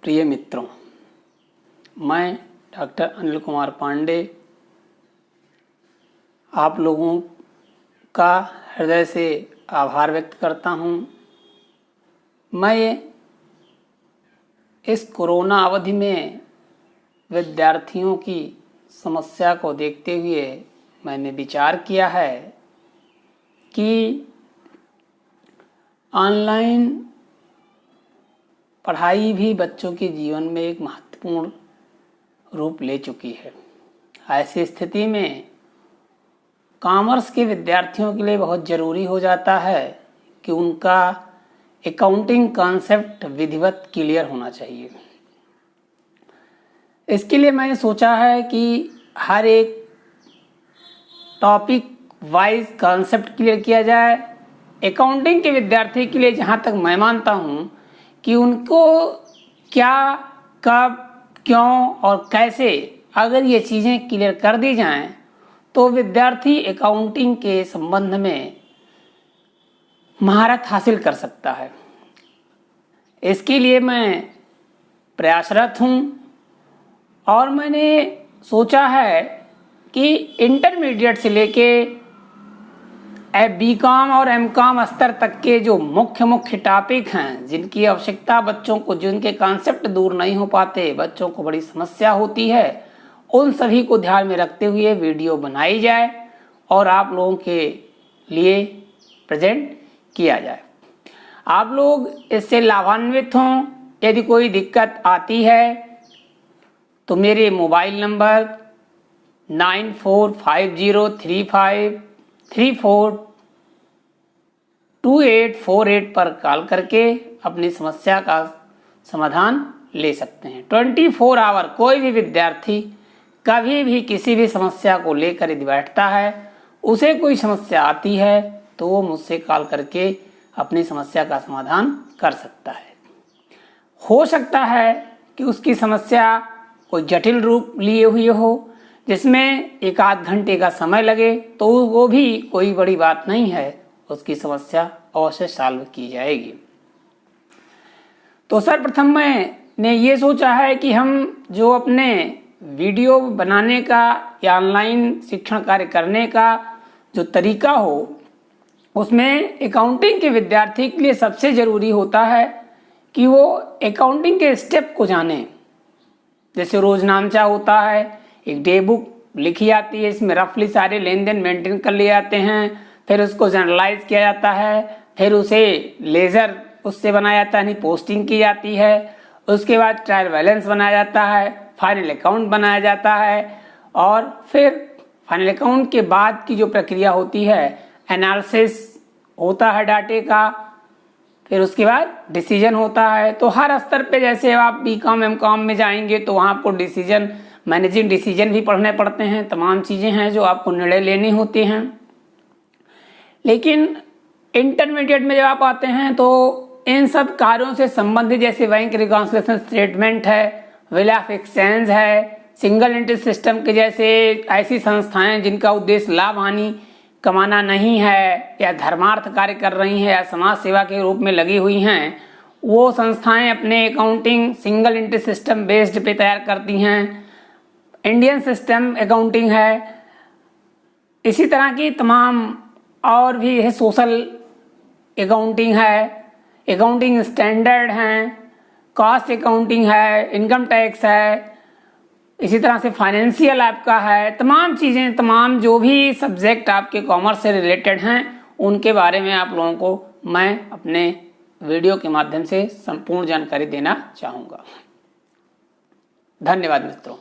प्रिय मित्रों, मैं डॉक्टर अनिल कुमार पांडे आप लोगों का हृदय से आभार व्यक्त करता हूँ। मैं इस कोरोना अवधि में विद्यार्थियों की समस्या को देखते हुए मैंने विचार किया है कि ऑनलाइन पढ़ाई भी बच्चों के जीवन में एक महत्वपूर्ण रूप ले चुकी है। ऐसी स्थिति में कॉमर्स के विद्यार्थियों के लिए बहुत ज़रूरी हो जाता है कि उनका अकाउंटिंग कॉन्सेप्ट विधिवत क्लियर होना चाहिए। इसके लिए मैंने सोचा है कि हर एक टॉपिक वाइज कॉन्सेप्ट क्लियर किया जाए। अकाउंटिंग के विद्यार्थी के लिए जहाँ तक मैं मानता हूँ कि उनको क्या, कब, क्यों और कैसे अगर ये चीज़ें क्लियर कर दी जाएं तो विद्यार्थी अकाउंटिंग के संबंध में महारत हासिल कर सकता है। इसके लिए मैं प्रयासरत हूँ और मैंने सोचा है कि इंटरमीडिएट से लेके बीकॉम और एमकॉम स्तर तक के जो मुख्य टॉपिक हैं, जिनकी आवश्यकता बच्चों को, जिनके कॉन्सेप्ट दूर नहीं हो पाते, बच्चों को बड़ी समस्या होती है, उन सभी को ध्यान में रखते हुए वीडियो बनाई जाए और आप लोगों के लिए प्रेजेंट किया जाए। आप लोग इससे लाभान्वित हों। यदि कोई दिक्कत आती है तो मेरे मोबाइल नंबर 945035342848 पर कॉल करके अपनी समस्या का समाधान ले सकते हैं। 24 आवर कोई भी विद्यार्थी कभी भी किसी भी समस्या को लेकर यदि बैठता है, उसे कोई समस्या आती है तो वो मुझसे कॉल करके अपनी समस्या का समाधान कर सकता है। हो सकता है कि उसकी समस्या कोई जटिल रूप लिए हुई हो जिसमें 1-8 घंटे का समय लगे, तो वो भी कोई बड़ी बात नहीं है, उसकी समस्या अवश्य सॉल्व की जाएगी। तो सर्वप्रथम मैंने ये सोचा है कि हम जो अपने वीडियो बनाने का या ऑनलाइन शिक्षण कार्य करने का जो तरीका हो, उसमें अकाउंटिंग के विद्यार्थी के लिए सबसे ज़रूरी होता है कि वो अकाउंटिंग के स्टेप को जाने। जैसे रोजनामचा होता है, एक डे बुक लिखी जाती है, इसमें रफली सारे लेन देन मेंटेन कर लिए जाते हैं, फिर उसको जनरलाइज किया जाता है, फिर उसे लेजर उससे बनाया जाता है, यानी पोस्टिंग की जाती है, उसके बाद ट्रायल बैलेंस बनाया जाता है, फाइनल अकाउंट बनाया जाता है और फिर फाइनल अकाउंट के बाद की जो प्रक्रिया होती है, एनालिसिस होता है डाटे का, फिर उसके बाद डिसीजन होता है। तो हर स्तर पे जैसे आप बीकॉम एमकॉम में जाएंगे तो वहाँ आपको डिसीजन, मैनेजिंग डिसीजन भी पढ़ने पड़ते हैं, तमाम चीज़ें हैं जो आपको निर्णय लेनी होती हैं। लेकिन इंटरमीडिएट में जब आप आते हैं तो इन सब कार्यों से संबंधित जैसे बैंक रिकॉन्सिलिएशन स्टेटमेंट है, बिल ऑफ एक्सचेंज है, सिंगल एंट्री सिस्टम के जैसे ऐसी संस्थाएं जिनका उद्देश्य लाभ हानि कमाना नहीं है या धर्मार्थ कार्य कर रही हैं या समाज सेवा के रूप में लगी हुई हैं, वो संस्थाएं अपने accounting single entry system based पे तैयार करती हैं। इंडियन सिस्टम अकाउंटिंग है, इसी तरह की तमाम और भी है, सोशल अकाउंटिंग है, अकाउंटिंग स्टैंडर्ड हैं, कॉस्ट अकाउंटिंग है, इनकम टैक्स है, इसी तरह से फाइनेंशियल आपका है, तमाम चीज़ें, तमाम जो भी सब्जेक्ट आपके कॉमर्स से रिलेटेड हैं उनके बारे में आप लोगों को मैं अपने वीडियो के माध्यम से संपूर्ण जानकारी देना चाहूँगा। धन्यवाद मित्रों।